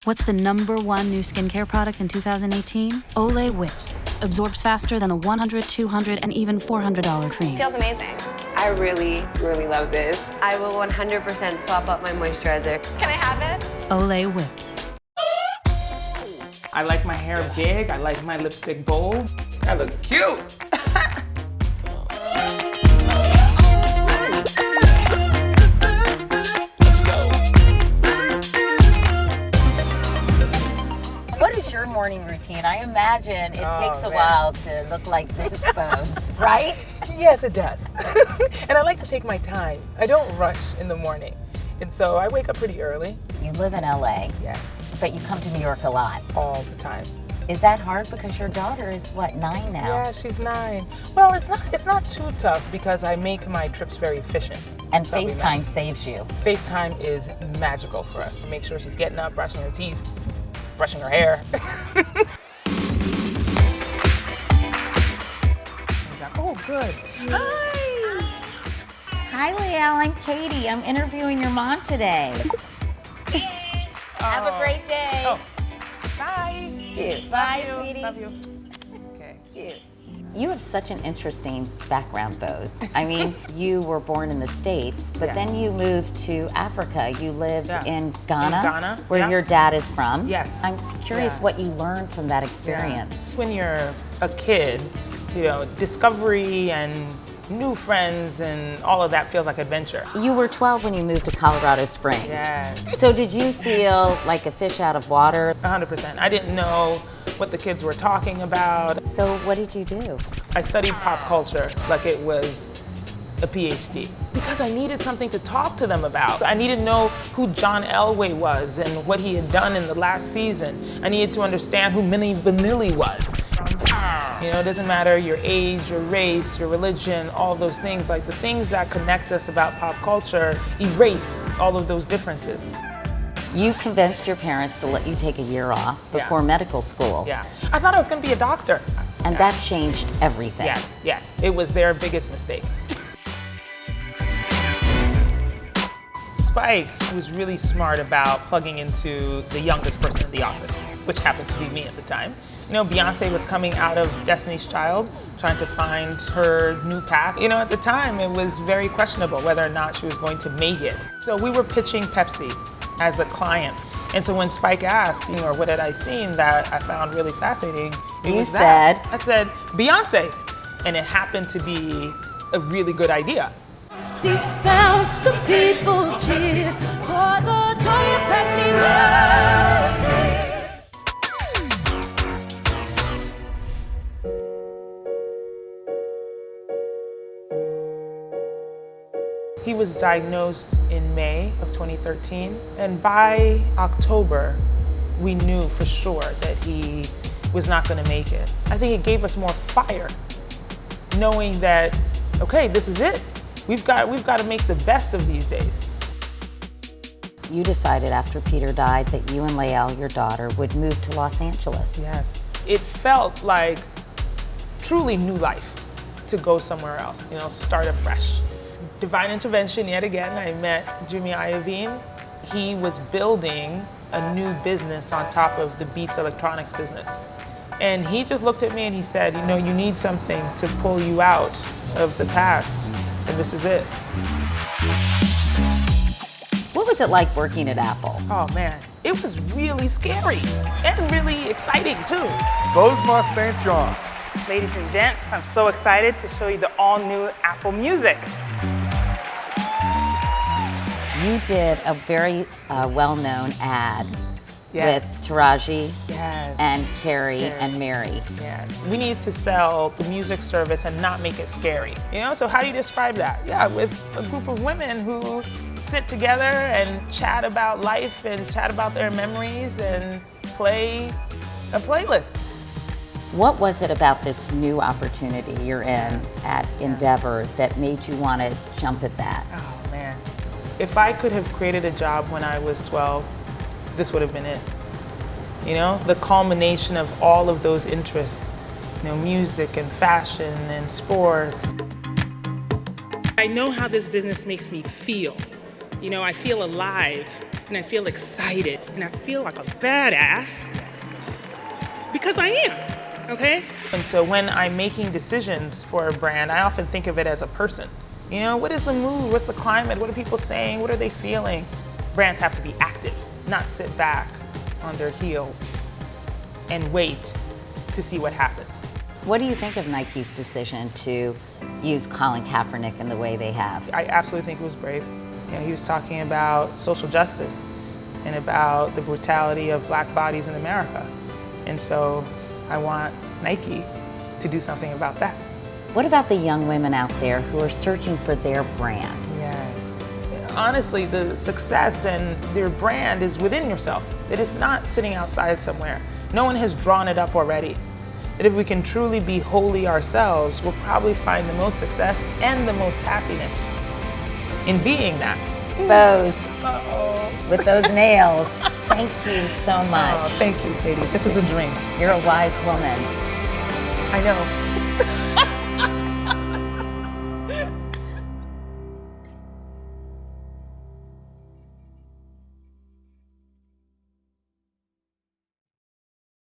What's the #1 new skincare product in 2018? Olay Whips. Absorbs faster than the $100, $200, and even $400 cream. Feels amazing. I really, really love this. I will 100% swap out my moisturizer. Can I have it? Olay Whips. I like my hair big. I like my lipstick bold. I look cute. What is your morning routine? I imagine it takes a man. while to look like this pose, right? Yes, it does. And I like to take my time. I don't rush in the morning. And so I wake up pretty early. You live in LA, Yes, but you come to New York a lot. all the time. Is that hard because your daughter is, what, 9 now? Yeah, she's 9. Well, it's not too tough because I make my trips very efficient. And So we FaceTime saves you. FaceTime is magical for us. Make sure she's getting up, brushing her teeth, brushing her hair. Oh, good. Hi. Hi, Leal. I'm Katie. I'm interviewing your mom today. Have a great day. Oh, bye. Cute. Bye, Love you. sweetie. Love you. Okay. Cute. You have such an interesting background, Boz. I mean, you were born in the States, but Yes. then you moved to Africa. You lived Yeah. in Ghana, In Ghana, where yeah. your dad is from. Yes. I'm curious Yeah. what you learned from that experience. When you're a kid, discovery and new friends and all of that feels like adventure. You were 12 when you moved to Colorado Springs. Yes. So did you feel like a fish out of water? 100%. I didn't know what the kids were talking about. So what did you do? I studied pop culture like it was a PhD because I needed something to talk to them about. I needed to know who John Elway was and what he had done in the last season. I needed to understand who Milli Vanilli was. It doesn't matter your age, your race, your religion, all those things. Like the things that connect us about pop culture erase all of those differences. You convinced your parents to let you take a year off before Yeah. medical school. Yeah. I thought I was gonna be a doctor. And that changed everything. Yes. It was their biggest mistake. Spike was really smart about plugging into the youngest person in the office, which happened to be me at the time. Beyonce was coming out of Destiny's Child, trying to find her new path. At the time, it was very questionable whether or not she was going to make it. So we were pitching Pepsi as a client. And so when Spike asked, what had I seen that I found really fascinating, it was that. I said, Beyonce. And it happened to be a really good idea. Seats found, the people cheer for the joy of Pepsi music. He was diagnosed in May of 2013, and by October, we knew for sure that he was not going to make it. I think it gave us more fire, knowing that, okay, this is it. We've got to make the best of these days. You decided after Peter died that you and Leal, your daughter, would move to Los Angeles. Yes. It felt like truly new life to go somewhere else, start afresh. Divine intervention yet again. I met Jimmy Iovine. He was building a new business on top of the Beats electronics business. And he just looked at me and he said, you need something to pull you out of the past, and this is it. What was it like working at Apple? Oh man, it was really scary and really exciting too. Bozoma Saint John. Ladies and gents, I'm so excited to show you the all-new Apple Music. You did a very well-known ad with Taraji and Carrie and Mary. Yes. We need to sell the music service and not make it scary. So how do you describe that? Yeah, with a group of women who sit together and chat about life and chat about their memories and play a playlist. What was it about this new opportunity you're in at Endeavor that made you want to jump at that? Oh man. If I could have created a job when I was 12, this would have been it. The culmination of all of those interests, music and fashion and sports. I know how this business makes me feel. I feel alive and I feel excited, and I feel like a badass because I am, okay? And so when I'm making decisions for a brand, I often think of it as a person. You know, what is the mood? What's the climate? What are people saying? What are they feeling? Brands have to be active, not sit back on their heels and wait to see what happens. What do you think of Nike's decision to use Colin Kaepernick in the way they have? I absolutely think it was brave. You know, he was talking about social justice and about the brutality of black bodies in America. And so I want Nike to do something about that. What about the young women out there who are searching for their brand? Yes. Honestly, the success and their brand is within yourself. It is not sitting outside somewhere. No one has drawn it up already. That if we can truly be wholly ourselves, we'll probably find the most success and the most happiness in being that. Boz, with those nails, thank you so much. Oh, thank you, Katie. This is a dream. You're a wise woman. I know.